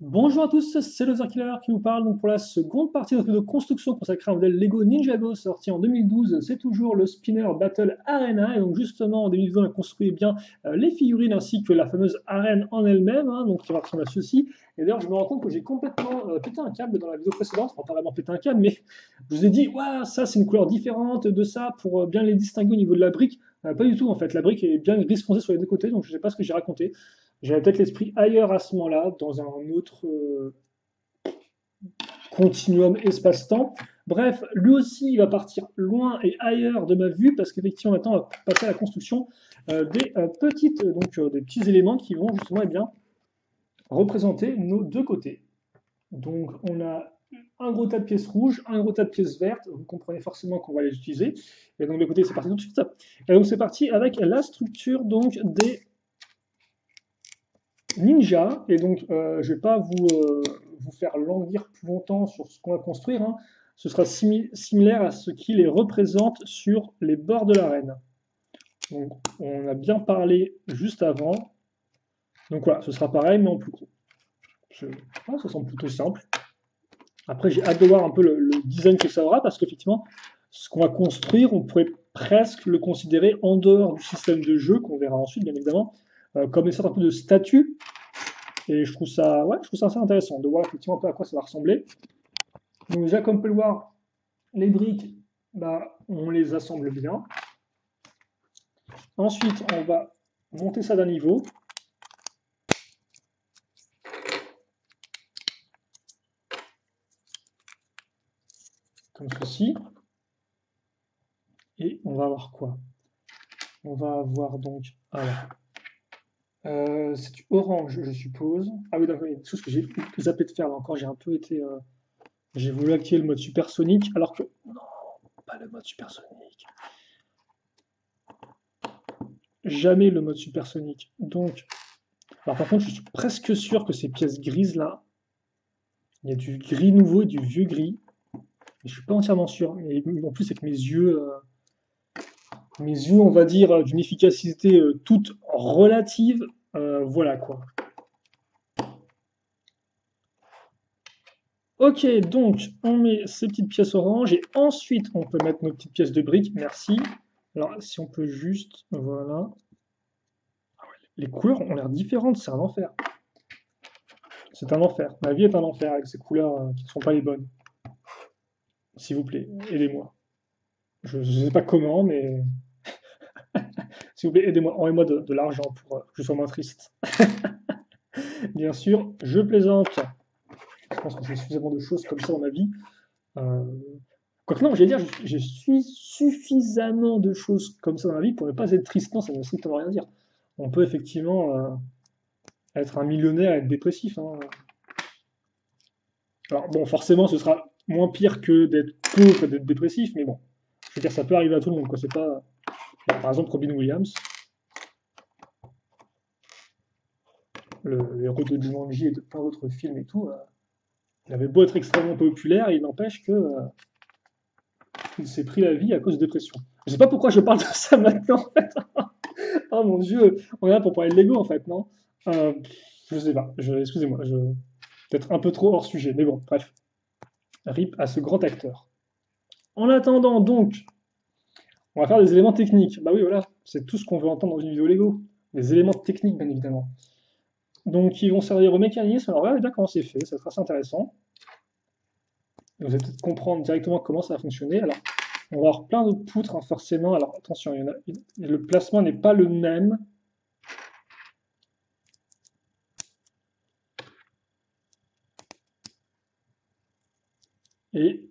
Bonjour à tous, c'est le Killer qui vous parle donc pour la seconde partie de notre vidéo de construction consacrée à un modèle Lego Ninjago sorti en 2012. C'est toujours le Spinner Battle Arena et donc justement en 2020 on a construit bien les figurines ainsi que la fameuse arène en elle-même, hein, donc qui va ressembler à ceci. Et d'ailleurs je me rends compte que j'ai complètement pété un câble dans la vidéo précédente, enfin pas vraiment pété un câble, mais je vous ai dit ouais ça c'est une couleur différente de ça pour bien les distinguer au niveau de la brique. Pas du tout en fait, la brique est bien gris foncé sur les deux côtés, donc je sais pas ce que j'ai raconté. J'avais peut-être l'esprit ailleurs à ce moment-là, dans un autre continuum espace-temps. Bref, lui aussi, il va partir loin et ailleurs de ma vue, parce qu'effectivement, maintenant, on va passer à la construction des petits éléments qui vont justement bien, représenter nos deux côtés. Donc, on a un gros tas de pièces rouges, un gros tas de pièces vertes. Vous comprenez forcément qu'on va les utiliser. Et donc, de côté, c'est parti tout de suite. Et donc, c'est parti avec la structure donc, des Ninja, et donc je ne vais pas vous faire languir plus longtemps sur ce qu'on va construire, hein. Ce sera similaire à ce qui les représente sur les bords de l'arène. Donc on a bien parlé juste avant. Donc voilà, ce sera pareil mais en plus gros. Ça semble plutôt simple. Après j'ai hâte de voir un peu le design que ça aura parce qu'effectivement ce qu'on va construire, on pourrait presque le considérer en dehors du système de jeu qu'on verra ensuite bien évidemment, comme une sorte un peu de statue. Et je trouve ça assez intéressant de voir effectivement un peu à quoi ça va ressembler. Donc déjà, comme on peut le voir, les briques, bah, on les assemble bien. Ensuite, on va monter ça d'un niveau, comme ceci. Et on va avoir quoi? On va avoir donc, c'est du orange, je suppose. Ah oui, d'accord, il y a des choses que j'ai zappé de faire là encore. J'ai un peu été, j'ai voulu activer le mode supersonique, alors que non, pas le mode supersonique. Jamais le mode supersonique. Donc, alors par contre, je suis presque sûr que ces pièces grises là, il y a du gris nouveau et du vieux gris. Mais je suis pas entièrement sûr. Et en plus, avec mes yeux, on va dire, d'une efficacité toute relative, voilà quoi. Ok, donc on met ces petites pièces oranges et ensuite on peut mettre nos petites pièces de briques. Merci. Alors si on peut juste, voilà. Les couleurs ont l'air différentes, c'est un enfer. C'est un enfer. Ma vie est un enfer avec ces couleurs qui ne sont pas les bonnes. S'il vous plaît, aidez-moi. Je ne sais pas comment, mais s'il vous plaît, aidez-moi. Envoyez-moi de l'argent pour que je sois moins triste. Bien sûr, je plaisante. Je pense que j'ai suffisamment de choses comme ça dans ma vie. Euh, Quoique non, j'allais dire, j'ai suffisamment de choses comme ça dans ma vie pour ne pas être triste. Non, ça ne veut strictement rien dire. On peut effectivement être un millionnaire et être dépressif, hein. Alors bon, forcément, ce sera moins pire que d'être pauvre et d'être dépressif, mais bon, je veux dire, ça peut arriver à tout le monde, quoi. C'est pas, par exemple, Robin Williams, le héros de Jumanji et de plein d'autres films et tout, il avait beau être extrêmement populaire, il n'empêche que il s'est pris la vie à cause de dépression. Je sais pas pourquoi je parle de ça maintenant, en fait. Oh mon dieu, on est là pour parler de Lego, en fait, non? Euh, je sais pas, excusez-moi, peut-être un peu trop hors sujet, mais bon, bref. RIP à ce grand acteur. En attendant, donc, on va faire des éléments techniques. Bah oui, voilà, c'est tout ce qu'on veut entendre dans une vidéo Lego. Des éléments techniques, bien évidemment. Donc, ils vont servir au mécanisme. Alors, regardez bien comment c'est fait, ça sera assez intéressant. Vous allez peut-être comprendre directement comment ça va fonctionner. Alors, on va avoir plein de poutres, hein, forcément. Alors, attention, le placement n'est pas le même. Et,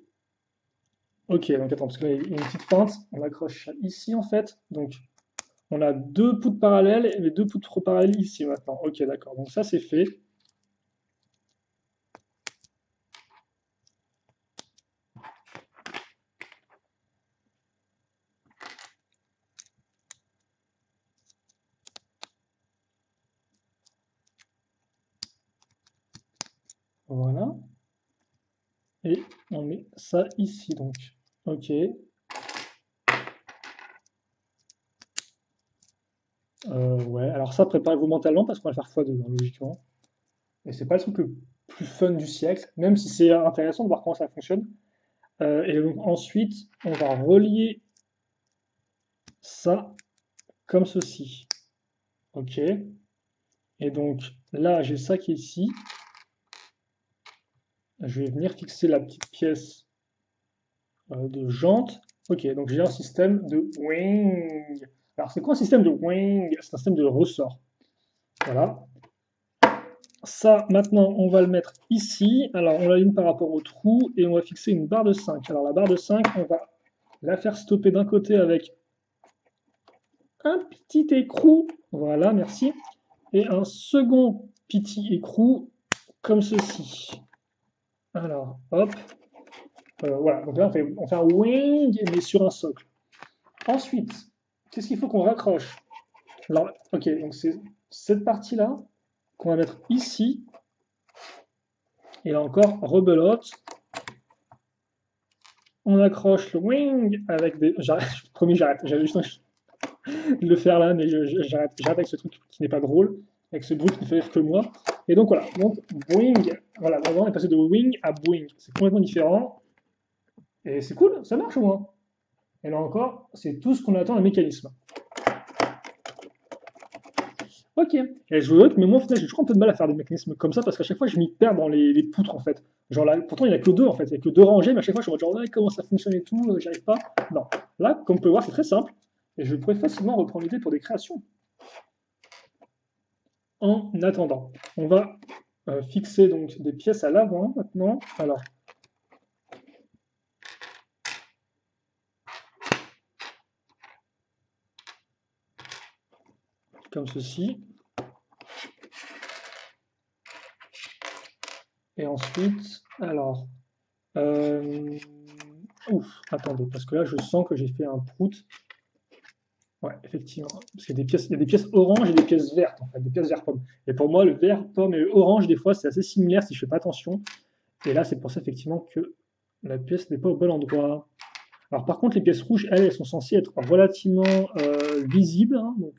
ok, donc attends, parce que là, il y a une petite feinte. On accroche ça ici, en fait. Donc, on a deux poutres parallèles et les deux poutres parallèles ici, maintenant. Ok, d'accord. Donc, ça, c'est fait. Voilà. Et on met ça ici, donc. Ok. Ouais, alors ça, préparez-vous mentalement parce qu'on va faire x2, hein, logiquement. Et c'est pas le truc plus fun du siècle, même si c'est intéressant de voir comment ça fonctionne. Et donc ensuite, on va relier ça comme ceci. Ok. Et donc là, j'ai ça qui est ici. Je vais venir fixer la petite pièce de jante. Ok, donc j'ai un système de wing. Alors c'est quoi un système de wing? C'est un système de ressort. Voilà. Ça, maintenant, on va le mettre ici. Alors, on l'aligne par rapport au trou et on va fixer une barre de 5. Alors, la barre de 5, on va la faire stopper d'un côté avec un petit écrou. Voilà, merci. Et un second petit écrou comme ceci. Alors, hop. Voilà, donc là, on fait un wing, mais sur un socle. Ensuite, qu'est-ce qu'il faut qu'on raccroche? Alors, ok, donc c'est cette partie-là qu'on va mettre ici. Et là encore, rebelote. On accroche le wing avec des. J'arrête, promis, j'arrête. J'avais juste envie de le faire là, mais j'arrête avec ce truc qui n'est pas drôle, avec ce bruit qui ne fait rire que moi. Et donc voilà, donc wing, voilà, maintenant on est passé de wing à boing. C'est complètement différent. Et c'est cool, ça marche au moins. Et là encore, c'est tout ce qu'on attend d'un mécanisme. Ok, et je veux mais moi, au final, j'ai toujours un peu de mal à faire des mécanismes comme ça parce qu'à chaque fois, je m'y perds dans les poutres en fait. Genre là, pourtant, il n'y a que deux en fait, il n'y a que deux rangées, mais à chaque fois, je me dis, genre, ouais, comment ça fonctionne et tout, j'y arrive pas. Non, là, comme on peut voir, c'est très simple et je pourrais facilement reprendre l'idée pour des créations. En attendant, on va fixer donc des pièces à l'avant maintenant. Alors, comme ceci. Et ensuite, alors, euh, ouf, attendez, parce que là, je sens que j'ai fait un prout. Ouais, effectivement. Parce qu'il y a il y a des pièces oranges et des pièces vertes, en fait, des pièces vert pomme. Et pour moi, le vert pomme et le orange, des fois, c'est assez similaire si je fais pas attention. Et là, c'est pour ça, effectivement, que la pièce n'est pas au bon endroit. Alors, par contre, les pièces rouges, elles sont censées être relativement visibles. Hein, donc,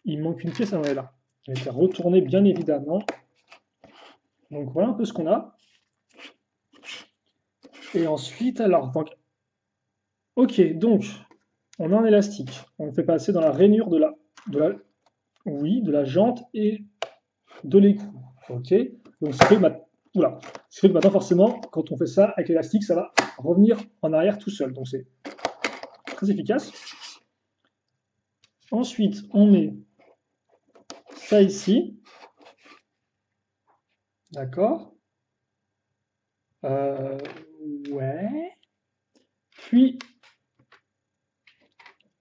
il manque une pièce, elle est là. Elle a été retournée, bien évidemment. Donc, voilà un peu ce qu'on a. Et ensuite, alors, donc, ok, donc, on a un élastique. On le fait passer dans la rainure oui, de la jante et de l'écrou. Ok. Donc, ce qui fait que maintenant, forcément, quand on fait ça avec l'élastique, ça va revenir en arrière tout seul. Donc, c'est très efficace. Ensuite, on met ça ici. D'accord. Euh, ouais. Puis,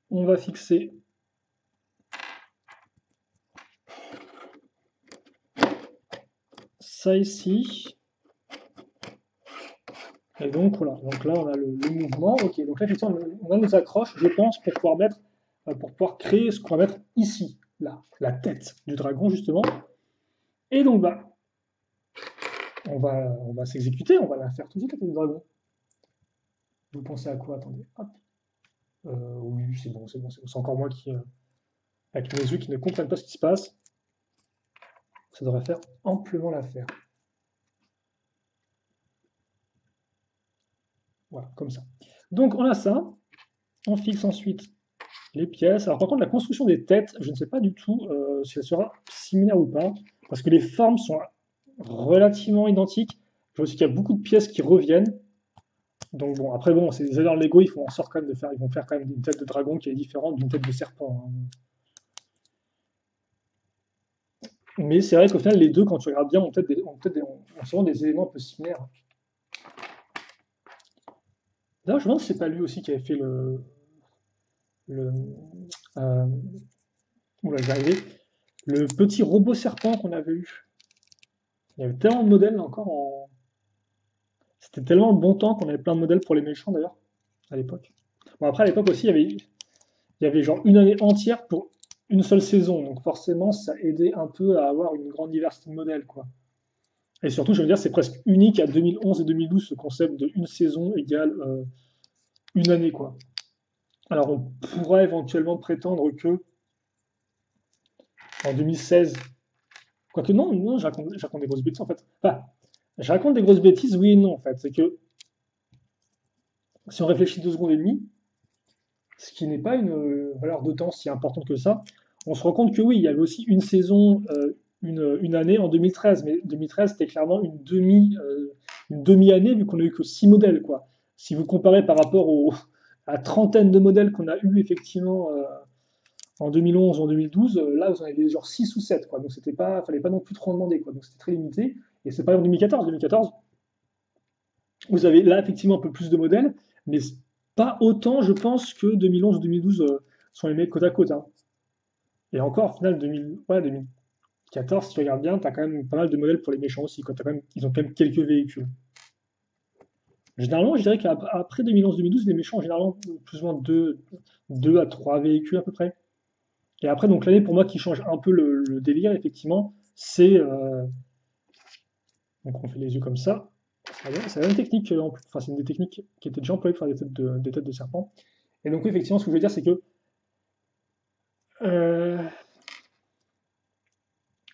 on va fixer ça ici. Et donc voilà, donc là on a le mouvement. Ok, donc là effectivement on a nos accroches, je pense, pour pouvoir créer ce qu'on va mettre ici, là, la tête du dragon justement. Et donc bah, on va s'exécuter, on va la faire tout de suite la tête du dragon. Vous pensez à quoi? Attendez, hop. Oui, c'est bon, c'est bon, c'est bon. C'est encore moi qui, avec mes yeux qui ne comprennent pas ce qui se passe. Ça devrait faire amplement l'affaire. Voilà, comme ça. Donc on a ça. On fixe ensuite les pièces. Alors par contre, la construction des têtes, je ne sais pas du tout si elle sera similaire ou pas, parce que les formes sont relativement identiques. Je vois aussi qu'il y a beaucoup de pièces qui reviennent. Donc bon, après bon, c'est des erreurs Lego, ils font en sorte quand même de faire, ils vont faire quand même une tête de dragon qui est différente d'une tête de serpent. Hein. Mais c'est vrai qu'au final, les deux, quand tu regardes bien, ont souvent des éléments un peu similaires. D'ailleurs, je me demande si c'est pas lui aussi qui avait fait le euh, oula, j'y arrivé. Le petit robot serpent qu'on avait eu. Il y avait tellement de modèles là, encore en. C'était tellement le bon temps qu'on avait plein de modèles pour les méchants d'ailleurs, à l'époque. Bon, après, à l'époque aussi, il y avait genre une année entière pour une seule saison. Donc forcément, ça aidait un peu à avoir une grande diversité de modèles, quoi. Et surtout, je veux dire, c'est presque unique à 2011 et 2012, ce concept de une saison égale une année, quoi. Alors, on pourra éventuellement prétendre que en 2016, Quoique non, non, je raconte des grosses bêtises en fait. Enfin, je raconte des grosses bêtises, oui et non en fait. C'est que si on réfléchit 2 secondes et demie, ce qui n'est pas une valeur de temps si importante que ça, on se rend compte que oui, il y avait aussi une saison, une année en 2013, mais 2013 c'était clairement une demi-année vu qu'on a eu que 6 modèles quoi. Si vous comparez par rapport à trentaine de modèles qu'on a eu effectivement en 2011 ou en 2012, là vous en avez genre 6 ou 7 quoi. Donc c'était pas, fallait pas non plus trop en demander quoi. Donc c'était très limité. Et c'est pas en 2014. 2014, vous avez là effectivement un peu plus de modèles, mais pas autant, je pense, que 2011 ou 2012 sont les mecs côte à côte, hein. Et encore, au final, 2000, ouais, 2014, si tu regardes bien, tu as quand même pas mal de modèles pour les méchants aussi, quoi. Ils ont quand même quelques véhicules. Généralement, je dirais qu'après 2011-2012, les méchants ont généralement plus ou moins 2 à 3 véhicules à peu près. Et après, donc l'année pour moi qui change un peu le délire, effectivement, c'est. Donc on fait les yeux comme ça. C'est la même technique, enfin c'est une des techniques qui était déjà employée pour faire des têtes de serpent. Et donc oui, effectivement, ce que je veux dire, c'est que euh,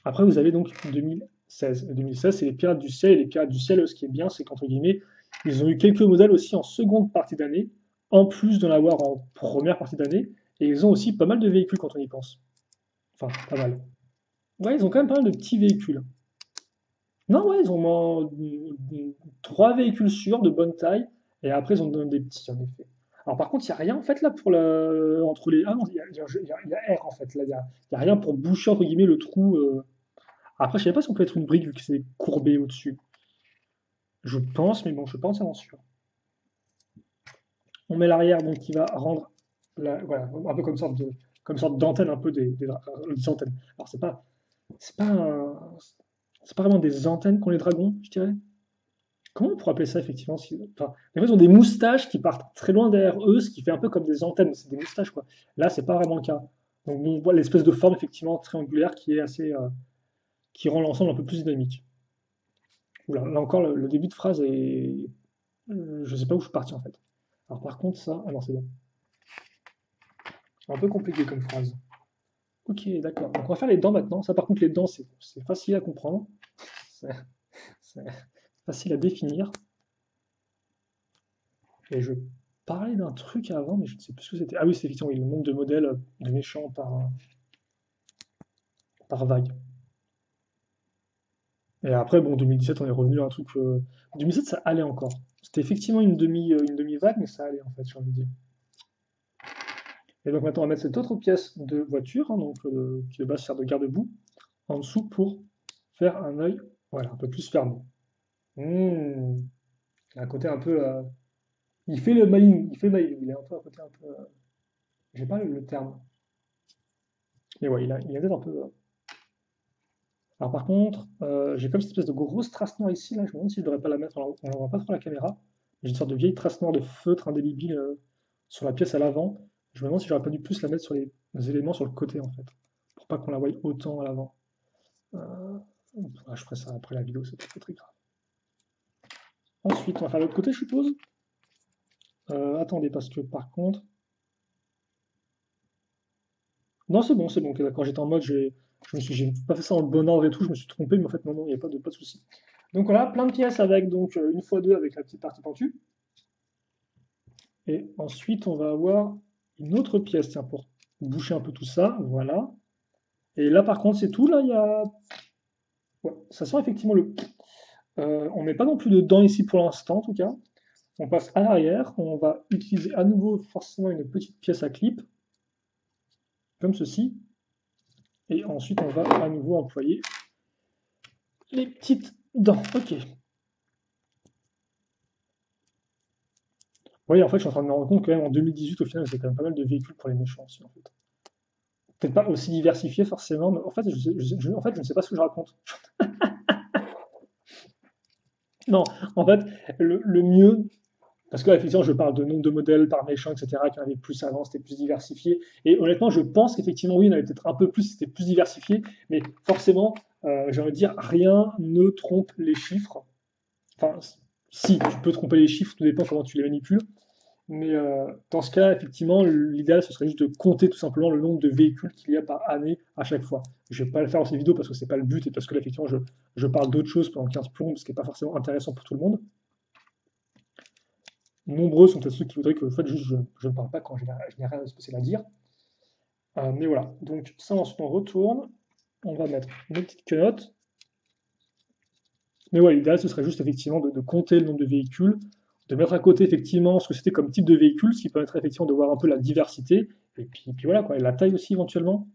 après vous avez donc 2016. 2016, c'est les Pirates du Ciel. Et les Pirates du Ciel, ce qui est bien, c'est qu'entre guillemets, ils ont eu quelques modèles aussi en seconde partie d'année, en plus d'en avoir en première partie d'année. Et ils ont aussi pas mal de véhicules quand on y pense. Enfin, pas mal. Ouais, ils ont quand même pas mal de petits véhicules. Non, ouais, ils ont 3 véhicules sûrs de bonne taille, et après ils ont donné des petits en effet. Alors par contre, il n'y a rien en fait là pour entre les. Ah non, il y a R en fait, là, il y a rien pour boucher entre guillemets le trou. Après, je ne sais pas si on peut être une brique vu que c'est courbé au-dessus. Je pense, mais bon, je suis pas entièrement sûr. On met l'arrière donc qui va rendre voilà, un peu comme sorte d'antenne un peu des antennes. Alors c'est pas, c'est pas vraiment des antennes qu'ont les dragons, je dirais. Comment on pourrait appeler ça effectivement enfin, des fois, ils ont des moustaches qui partent très loin derrière eux, ce qui fait un peu comme des antennes, c'est des moustaches quoi. Là, c'est pas vraiment le cas. Donc on voit l'espèce de forme effectivement triangulaire qui est qui rend l'ensemble un peu plus dynamique. Oula, là encore, le début de phrase est, je sais pas où je suis parti en fait. Alors par contre ça, ah non c'est bon. Un peu compliqué comme phrase. Ok, d'accord. Donc on va faire les dents maintenant. Ça par contre les dents c'est facile à comprendre, c'est c'est facile à définir. Et je parlais d'un truc avant, mais je ne sais plus ce que c'était. Ah oui, c'est effectivement oui, le nombre de modèles de méchants par vague. Et après, bon, 2017, on est revenu à un truc. 2017, ça allait encore. C'était effectivement une demi-vague, mais ça allait en fait, j'ai envie de dire. Et donc maintenant, on va mettre cette autre pièce de voiture, hein, donc, qui de base sert de garde-boue, en dessous pour faire un œil, voilà, un peu plus fermé. Mmh. Un côté un peu. Il fait le malin, il fait le malin, il est un peu un côté un peu. J'ai pas le terme. Mais ouais, il a peut-être un peu. Alors par contre, j'ai comme cette espèce de grosse trace noire ici, là, je me demande si je devrais pas la mettre, alors, on ne voit pas trop à la caméra. J'ai une sorte de vieille trace noire de feutre indélébile sur la pièce à l'avant. Je me demande si j'aurais pas dû plus la mettre sur les éléments sur le côté en fait, pour pas qu'on la voie autant à l'avant. Euh, je ferai ça après la vidéo, c'est pas très grave. Ensuite, on va faire l'autre côté, je suppose. Attendez, parce que par contre... Non, c'est bon, ok, d'accord, j'étais en mode, j'ai pas fait ça dans le bon ordre et tout, je me suis trompé, mais en fait, non, non, il n'y a pas de souci. Donc voilà, plein de pièces avec donc une fois deux avec la petite partie pentue. Et ensuite, on va avoir une autre pièce, tiens, pour boucher un peu tout ça, voilà. Et là, par contre, c'est tout, là, il y a... Ouais, ça sent effectivement le... on met pas non plus de dents ici pour l'instant, en tout cas. On passe à l'arrière, on va utiliser à nouveau forcément une petite pièce à clip, comme ceci. Et ensuite, on va à nouveau employer les petites dents. Ok. Oui, en fait, je suis en train de me rendre compte quand même en 2018, au final, c'est quand même pas mal de véhicules pour les méchants aussi, en fait. Peut-être pas aussi diversifié forcément, mais en fait, en fait, je ne sais pas ce que je raconte. Non, en fait, le mieux, parce que là, effectivement, je parle de nombre de modèles par méchant, etc., qu'il y en avait plus avant, c'était plus diversifié. Et honnêtement, je pense qu'effectivement, oui, il y en avait peut-être un peu plus, c'était plus diversifié, mais forcément, j'ai envie de dire, rien ne trompe les chiffres. Enfin, si, tu peux tromper les chiffres, tout dépend comment tu les manipules. Mais dans ce cas, effectivement, l'idéal, ce serait juste de compter tout simplement le nombre de véhicules qu'il y a par année à chaque fois. Je vais pas le faire dans cette vidéo parce que c'est pas le but et parce que là, effectivement, je parle d'autre chose pendant 15 plombes, ce qui n'est pas forcément intéressant pour tout le monde. Nombreux sont ceux qui voudraient que en fait, juste, je ne parle pas quand je n'ai rien de spécial à dire. Mais voilà, donc ça, ensuite, on retourne. On va mettre nos petites quenottes. Mais ouais, l'idéal, ce serait juste effectivement de compter le nombre de véhicules, de mettre à côté effectivement ce que c'était comme type de véhicule, ce qui permettrait effectivement de voir un peu la diversité, et puis voilà, quoi, et la taille aussi éventuellement.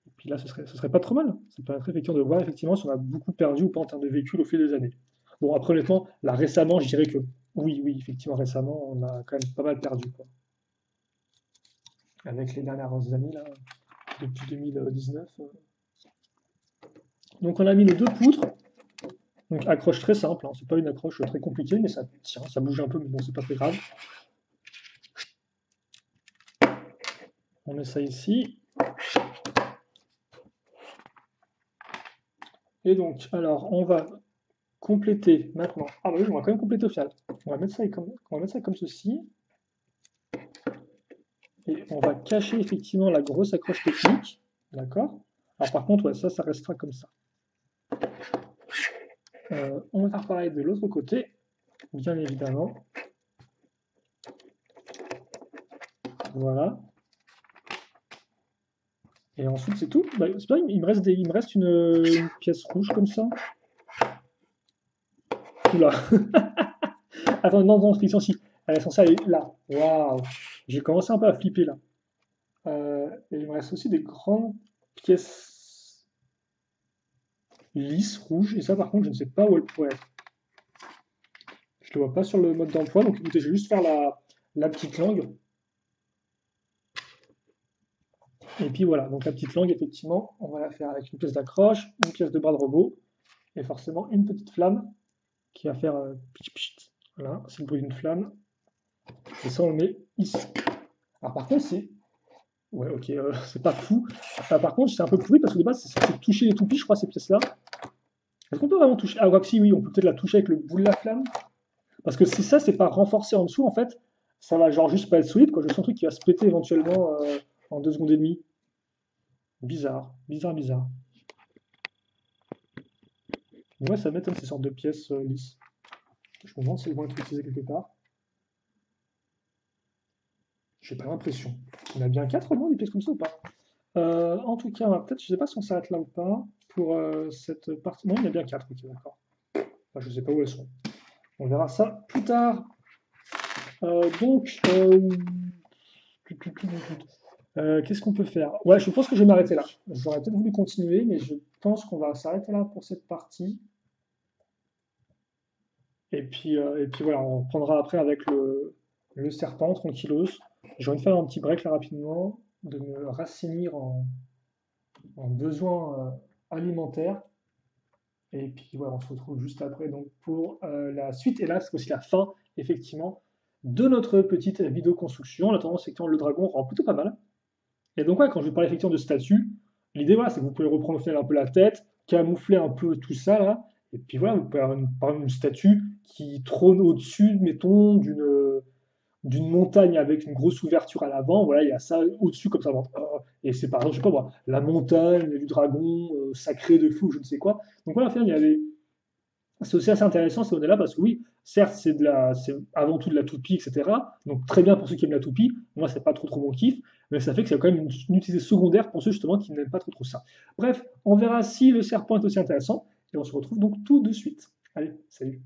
Et puis là, ce serait pas trop mal. Ça permettrait effectivement de voir effectivement si on a beaucoup perdu ou pas en termes de véhicules au fil des années. Bon, après, honnêtement, là récemment, je dirais que oui, oui, effectivement, récemment, on a quand même pas mal perdu, quoi. Avec les dernières années, là, depuis 2019. Donc on a mis les deux poutres. Donc accroche très simple, hein. C'est pas une accroche très compliquée, mais ça tient, ça bouge un peu, mais bon, c'est pas très grave. On met ça ici. Et donc, alors, on va compléter maintenant. Ah bah oui, on va quand même compléter au final. On va mettre ça comme ceci. Et on va cacher effectivement la grosse accroche technique. D'accord? Alors par contre, ouais, ça restera comme ça. On va faire pareil de l'autre côté, bien évidemment. Voilà. Et ensuite, c'est tout. Bah, c'est bien, il me reste une pièce rouge comme ça. Oula. Attends, non, non, fiction, si. Elle est censée aller là. Waouh. J'ai commencé un peu à flipper là. Et il me reste aussi des grandes pièces lisses, rouges. Et ça, par contre, je ne sais pas où elles pourraient être. Je ne le vois pas sur le mode d'emploi. Donc écoutez, je vais juste faire la petite langue. Et puis voilà, donc la petite langue, effectivement, on va la faire avec une pièce d'accroche, une pièce de bras de robot, et forcément une petite flamme qui va faire pitch pitch. Voilà, c'est le bruit d'une flamme. Et ça, on le met ici. Alors par contre, c'est. Ouais, ok, c'est pas fou. Par contre, c'est un peu pourri parce que de base, c'est toucher les toupies, je crois, ces pièces-là. Est-ce qu'on peut vraiment toucher? Ah, si, oui, on peut peut-être la toucher avec le bout de la flamme. Parce que si ça, c'est pas renforcé en dessous, en fait, ça va genre juste pas être solide, quoi. Je sens un truc qui va se péter éventuellement en 2 secondes et demie. Bizarre, bizarre, bizarre. Mais ouais, ça m'étonne ces sortes de pièces lisses. Je me demande si elles vont être utilisées quelque part. J'ai pas l'impression. On a bien 4 au moins des pièces comme ça ou pas? En tout cas, on va peut-être, je sais pas si on s'arrête là ou pas pour cette partie. Non, il y a bien 4, ok, d'accord. Enfin, je sais pas où elles sont. On verra ça plus tard. Donc, qu'est-ce qu'on peut faire? Ouais, je pense que je vais m'arrêter là. J'aurais peut-être voulu continuer, mais je pense qu'on va s'arrêter là pour cette partie. Et puis voilà, on reprendra après avec le serpent, tranquillos. J'ai envie de faire un petit break là rapidement, de me rassainir en besoins alimentaires. Et puis voilà, on se retrouve juste après donc pour la suite. Et là, c'est aussi la fin, effectivement, de notre petite vidéo construction. En attendant, c'est que le dragon rend plutôt pas mal. Et donc, ouais, quand je vais parler effectivement de statue, l'idée, voilà, c'est que vous pouvez reprendre au final un peu la tête, camoufler un peu tout ça, là. Et puis voilà, vous pouvez avoir par exemple une statue qui trône au-dessus, mettons, d'une montagne avec une grosse ouverture à l'avant. Voilà, il y a ça au-dessus comme ça. Et c'est par exemple, je sais pas moi, la montagne du dragon sacré de fou, je ne sais quoi. Donc voilà, au final, il y avait. C'est aussi assez intéressant ces modèles-là parce que oui, certes, c'est avant tout de la toupie, etc. Donc très bien pour ceux qui aiment la toupie. Moi, c'est pas trop mon kiff, mais ça fait que c'est quand même une utilité secondaire pour ceux justement qui n'aiment pas trop ça. Bref, on verra si le serpent est aussi intéressant et on se retrouve donc tout de suite. Allez, salut.